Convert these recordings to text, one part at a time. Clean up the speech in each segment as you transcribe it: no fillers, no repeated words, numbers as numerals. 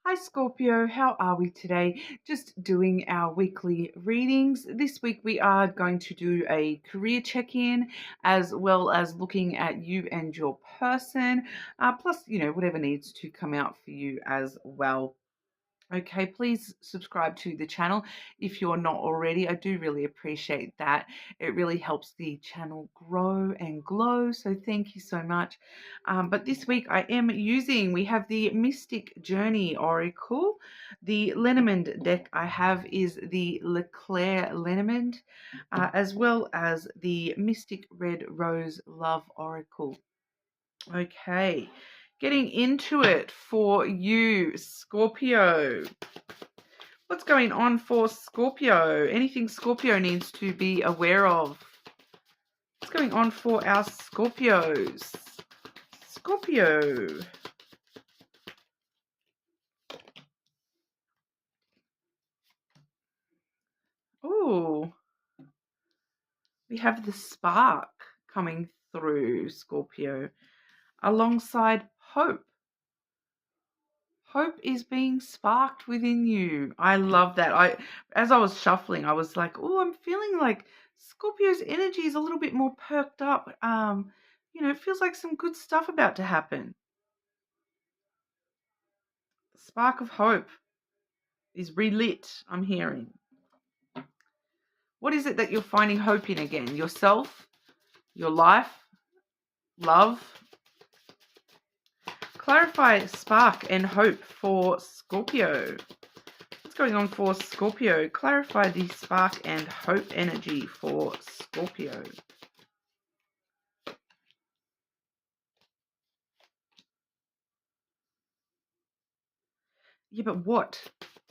Hi Scorpio, how are we today? Just doing our weekly readings. This week we are going to do a career check-in as well as looking at you and your person, plus, whatever needs to come out for you as well. Okay, please subscribe to the channel if you're not already. I do really appreciate that. It really helps the channel grow and glow. So thank you so much. But this week we have the Mystic Journey Oracle. The Lenormand deck I have is the Leclerc Lenormand, as well as the Mystic Red Rose Love Oracle. Okay, getting into it for you, Scorpio. What's going on for Scorpio? Anything Scorpio needs to be aware of? What's going on for our Scorpios? Scorpio. Oh, we have the spark coming through, Scorpio, alongside hope. Hope is being sparked within you. I love that. As I was shuffling, I was like, oh, I'm feeling like Scorpio's energy is a little bit more perked up. It feels like some good stuff about to happen. Spark of hope is relit, I'm hearing. What is it that you're finding hope in again? Yourself, your life, love. Clarify spark and hope for Scorpio. What's going on for Scorpio? Clarify the spark and hope energy for Scorpio. Yeah, but what?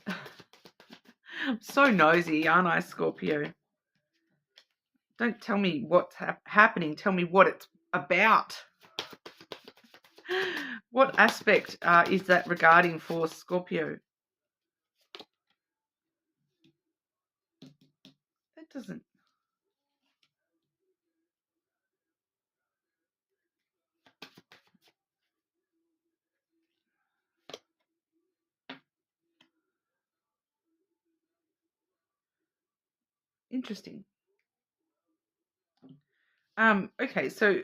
I'm so nosy, aren't I, Scorpio? Don't tell me what's happening. Tell me what it's about. What aspect is that regarding for Scorpio? That doesn't... Interesting. Okay, so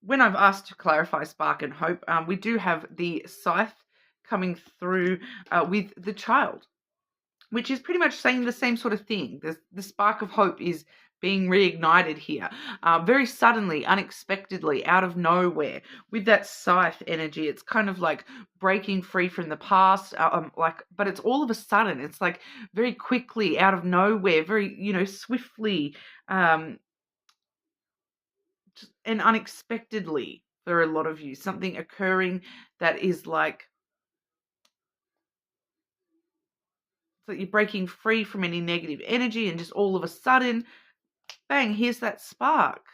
when I've asked to clarify spark and hope, we do have the scythe coming through with the child, which is pretty much saying the same sort of thing. The spark of hope is being reignited here, very suddenly, unexpectedly, out of nowhere. With that scythe energy, it's kind of like breaking free from the past, but it's all of a sudden. It's like very quickly, out of nowhere, very, swiftly, and unexpectedly for a lot of you. Something occurring that is like, so you're breaking free from any negative energy, and just all of a sudden, bang, here's that spark.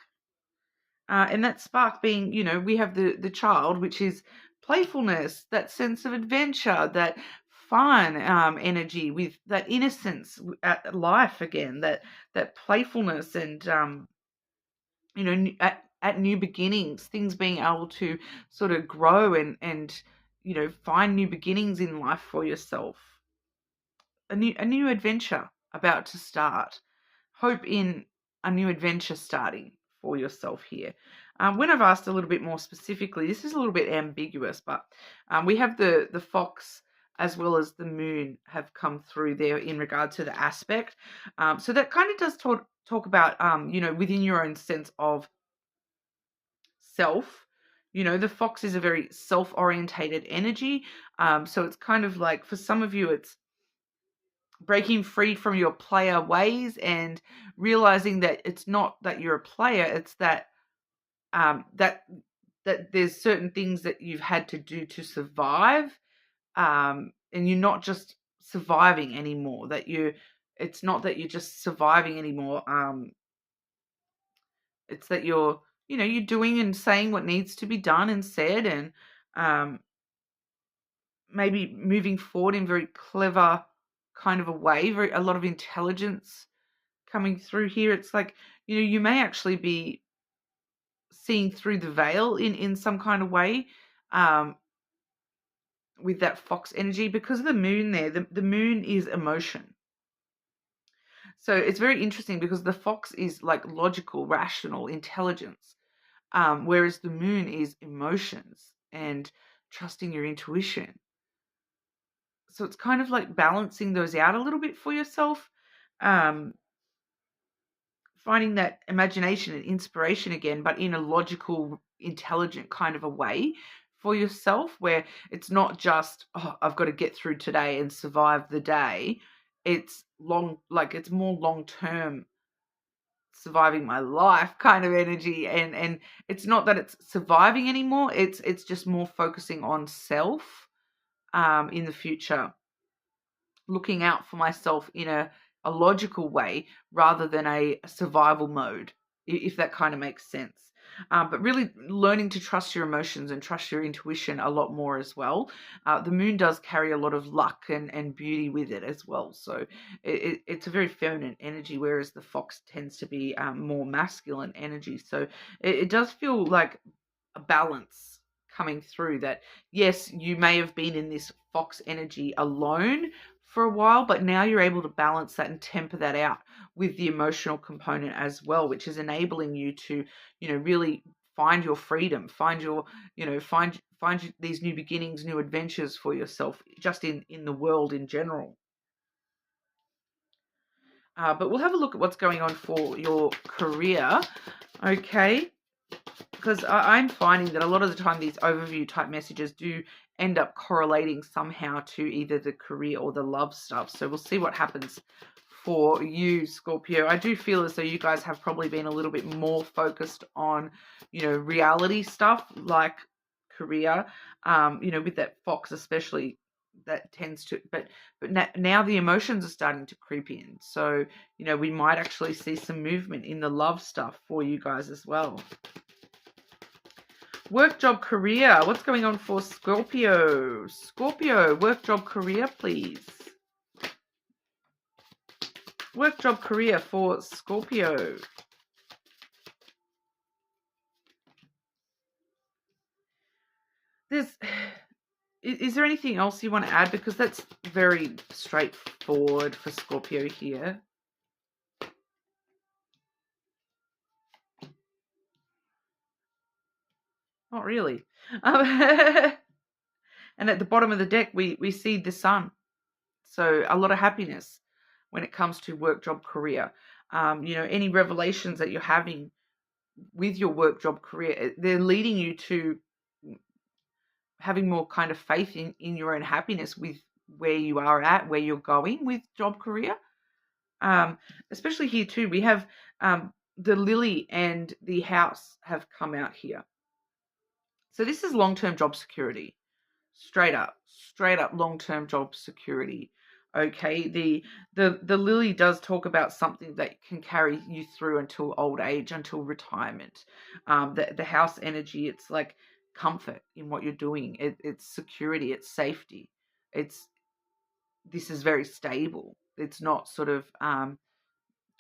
And that spark being, we have the child, which is playfulness, that sense of adventure, that fun energy, with that innocence at life again, that playfulness, and at new beginnings, things being able to sort of grow and find new beginnings in life for yourself. A new adventure about to start. Hope in a new adventure starting for yourself here. When I've asked a little bit more specifically, this is a little bit ambiguous, but we have the fox as well as the moon have come through there in regard to the aspect. So that kind of does talk about, within your own sense of self. The fox is a very self-orientated energy. So it's kind of like, for some of you, it's breaking free from your player ways and realizing that it's not that you're a player, it's that that there's certain things that you've had to do to survive, and you're not just surviving anymore. It's not that you're just surviving anymore. It's that you're doing and saying what needs to be done and said, and maybe moving forward in very clever kind of a way, a lot of intelligence coming through here. It's like, you may actually be seeing through the veil in some kind of way. with that fox energy, because of the moon there, the moon is emotion. So it's very interesting because the fox is like logical, rational, intelligence, whereas the moon is emotions and trusting your intuition. So it's kind of like balancing those out a little bit for yourself, um, finding that imagination and inspiration again, but in a logical, intelligent kind of a way for yourself, where it's not just, oh, I've got to get through today and survive the day. It's it's more long term, surviving my life kind of energy, and it's not that it's surviving anymore. It's just more focusing on self, in the future, looking out for myself in a logical way rather than a survival mode, if that kind of makes sense. But really learning to trust your emotions and trust your intuition a lot more as well. The moon does carry a lot of luck and beauty with it as well. So it's a very feminine energy, whereas the fox tends to be more masculine energy. So it does feel like a balance coming through, that yes, you may have been in this fox energy alone for a while, but now you're able to balance that and temper that out with the emotional component as well, which is enabling you to, really find your freedom, find your, find these new beginnings, new adventures for yourself, just in the world in general. But we'll have a look at what's going on for your career. Okay. Because I'm finding that a lot of the time these overview type messages do end up correlating somehow to either the career or the love stuff. So we'll see what happens for you, Scorpio. I do feel as though you guys have probably been a little bit more focused on, reality stuff like career, with that fox especially. That tends to, but now the emotions are starting to creep in. So, we might actually see some movement in the love stuff for you guys as well. Work, job, career. What's going on for Scorpio? Scorpio, work, job, career, please. Work, job, career for Scorpio. Is there anything else you want to add? Because that's very straightforward for Scorpio here. Not really. And at the bottom of the deck, we see the sun. So a lot of happiness when it comes to work, job, career. Any revelations that you're having with your work, job, career, they're leading you to having more kind of faith in your own happiness with where you are at, where you're going with job, career. Especially here too, we have the lily and the house have come out here. So this is long-term job security. Straight up long-term job security. Okay, the lily does talk about something that can carry you through until old age, until retirement. The house energy, it's like comfort in what you're doing. It's security, it's safety. This is very stable. It's not sort of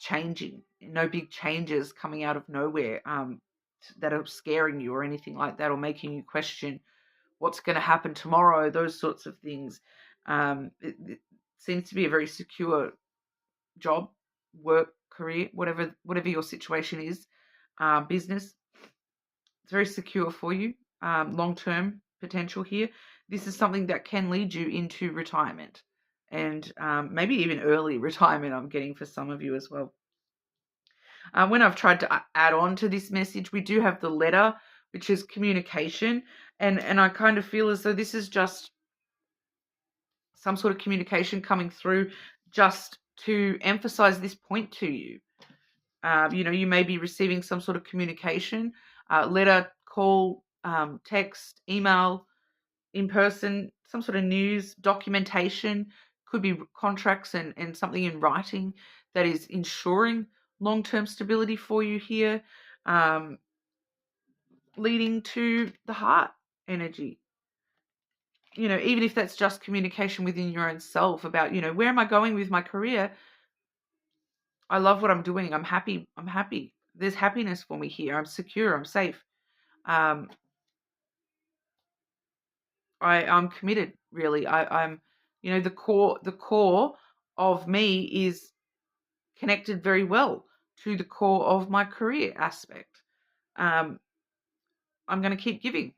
changing. No big changes coming out of nowhere that are scaring you or anything like that, or making you question what's going to happen tomorrow, those sorts of things. It seems to be a very secure job, work, career, whatever your situation is, business. It's very secure for you. Long-term potential here. This is something that can lead you into retirement, and maybe even early retirement, I'm getting for some of you as well. When I've tried to add on to this message, we do have the letter, which is communication. And I kind of feel as though this is just some sort of communication coming through just to emphasize this point to you. You may be receiving some sort of communication, letter, call, text, email, in person, some sort of news, documentation, could be contracts and something in writing that is ensuring long-term stability for you here, leading to the heart energy. Even if that's just communication within your own self about, where am I going with my career? I love what I'm doing. I'm happy. There's happiness for me here. I'm secure. I'm safe. I'm committed really. I'm, you know, the core of me is connected very well to the core of my career aspect. I'm going to keep giving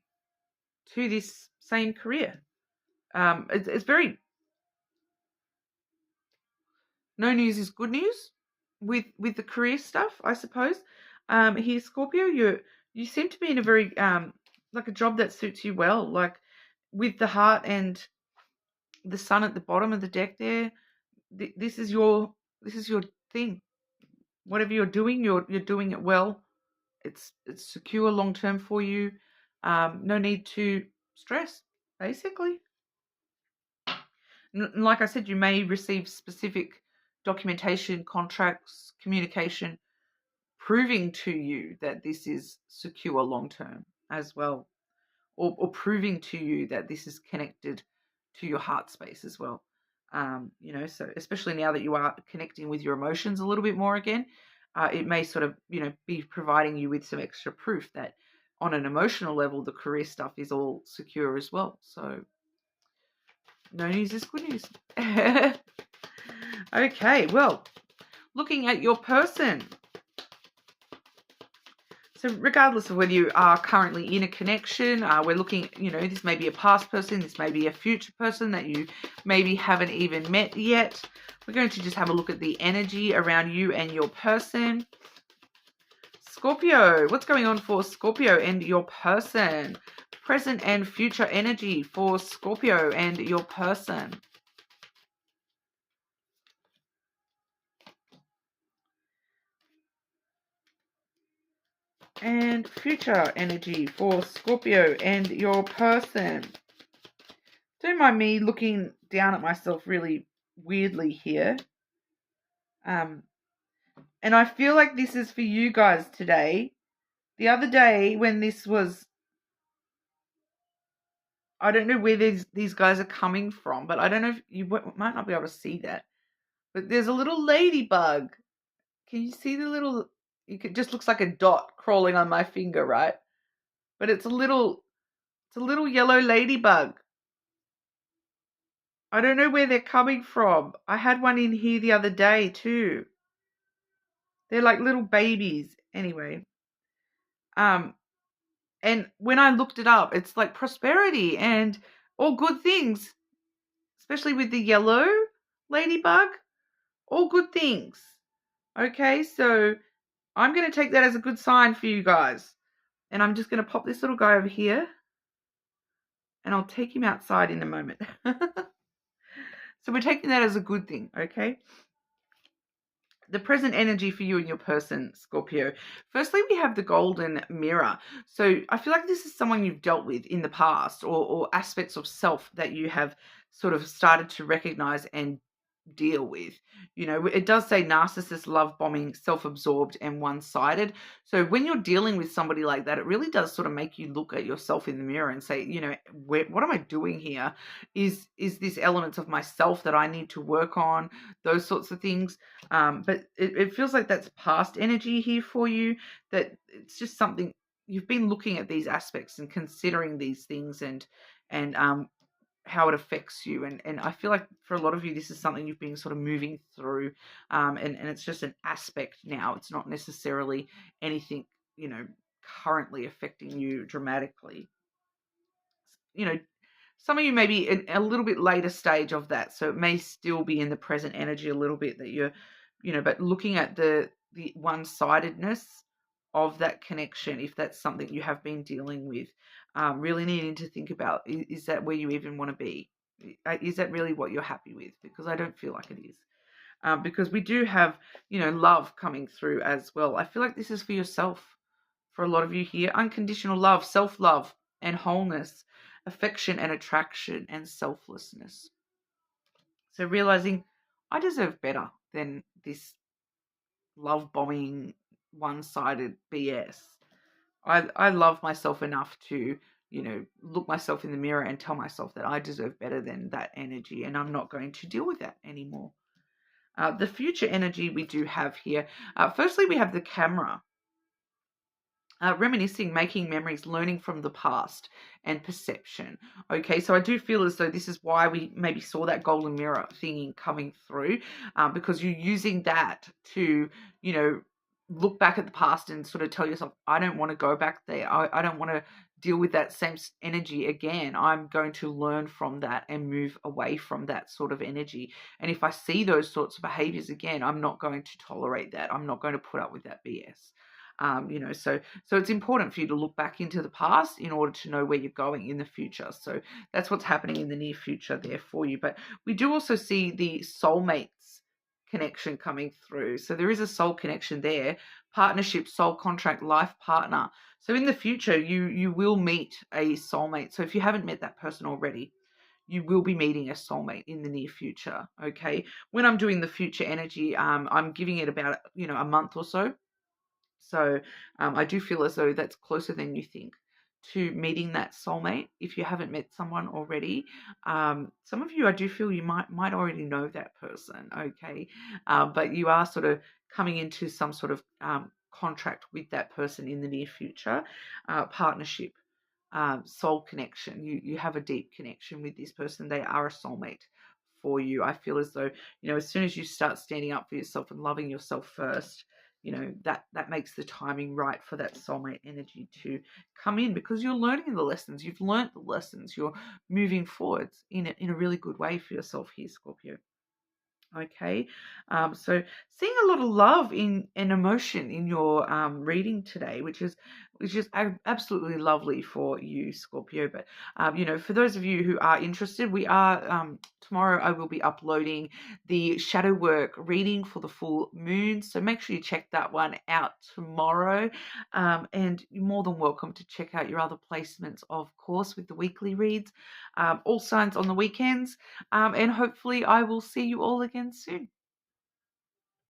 to this same career. It's very, no news is good news with the career stuff, I suppose. Here, Scorpio, you seem to be in a very like a job that suits you well, like with the heart and the sun at the bottom of the deck there. This is your thing. Whatever you're doing, you're doing it well. It's secure long term for you. No need to stress, basically. Like I said, you may receive specific documentation, contracts, communication proving to you that this is secure long term as well, or proving to you that this is connected to your heart space as well. You know, so especially now that you are connecting with your emotions a little bit more again, it may sort of, you know, be providing you with some extra proof that on an emotional level, the career stuff is all secure as well. So no news is good news. Okay, well, looking at your person. So regardless of whether you are currently in a connection, we're looking, you know, this may be a past person, this may be a future person that you maybe haven't even met yet. We're going to just have a look at the energy around you and your person. Scorpio, what's going on for Scorpio and your person? Present and future energy for Scorpio and your person. And future energy for Scorpio and your person. Don't mind me looking down at myself really weirdly here. And I feel like this is for you guys today. The other day when this was, I don't know where these guys are coming from, but I don't know if you might not be able to see that. But there's a little ladybug. Can you see the little, it just looks like a dot crawling on my finger, right? But it's a little yellow ladybug. I don't know where they're coming from. I had one in here the other day too. They're like little babies. Anyway. And when I looked it up, it's like prosperity and all good things, especially with the yellow ladybug, all good things. Okay, so I'm going to take that as a good sign for you guys. And I'm just going to pop this little guy over here and I'll take him outside in a moment. So we're taking that as a good thing, okay? The present energy for you and your person, Scorpio. Firstly, we have the golden mirror. So I feel like this is someone you've dealt with in the past, or aspects of self that you have sort of started to recognize and deal with. You know, it does say narcissist, love bombing, self-absorbed and one-sided. So when you're dealing with somebody like that, it really does sort of make you look at yourself in the mirror and say, you know, what am I doing here? Is this elements of myself that I need to work on? Those sorts of things. But it feels like that's past energy here for you, that it's just something you've been looking at these aspects and considering these things and how it affects you. And I feel like for a lot of you, this is something you've been sort of moving through, and it's just an aspect now. It's not necessarily anything, you know, currently affecting you dramatically. You know, some of you may be in a little bit later stage of that, so it may still be in the present energy a little bit that you're, you know, but looking at the one-sidedness of that connection, if that's something you have been dealing with, really needing to think about, is that where you even want to be? Is that really what you're happy with? Because I don't feel like it is. Because we do have, you know, love coming through as well. I feel like this is for yourself. For a lot of you here, unconditional love, self-love and wholeness, affection and attraction and selflessness. So realizing I deserve better than this love bombing, one-sided BS. I love myself enough to, you know, look myself in the mirror and tell myself that I deserve better than that energy, and I'm not going to deal with that anymore. The future energy we do have here. Firstly, we have the camera. Reminiscing, making memories, learning from the past, and perception. Okay, so I do feel as though this is why we maybe saw that golden mirror thingy coming through, because you're using that to, you know, look back at the past and sort of tell yourself, I don't want to go back there. I don't want to deal with that same energy again. I'm going to learn from that and move away from that sort of energy. And if I see those sorts of behaviors again, I'm not going to tolerate that. I'm not going to put up with that BS. So it's important for you to look back into the past in order to know where you're going in the future. So that's what's happening in the near future there for you. But we do also see the soulmates connection coming through. So there is a soul connection there, partnership, soul contract, life partner. So in the future, you will meet a soulmate. So if you haven't met that person already, you will be meeting a soulmate in the near future. Okay. When I'm doing the future energy, I'm giving it about, a month or so. So I do feel as though that's closer than you think to meeting that soulmate. If you haven't met someone already, some of you, I do feel you might already know that person, okay? But you are sort of coming into some sort of contract with that person in the near future, partnership, soul connection. You have a deep connection with this person. They are a soulmate for you. I feel as though, as soon as you start standing up for yourself and loving yourself first, that makes the timing right for that soulmate energy to come in, because you're learning the lessons. You've learned the lessons. You're moving forwards in a really good way for yourself here, Scorpio. Okay, so seeing a lot of love and emotion in your reading today, which is absolutely lovely for you, Scorpio. But for those of you who are interested, we are tomorrow. I will be uploading the shadow work reading for the full moon, so make sure you check that one out tomorrow. And you're more than welcome to check out your other placements, of course, with the weekly reads, all signs on the weekends. And hopefully I will see you all again soon.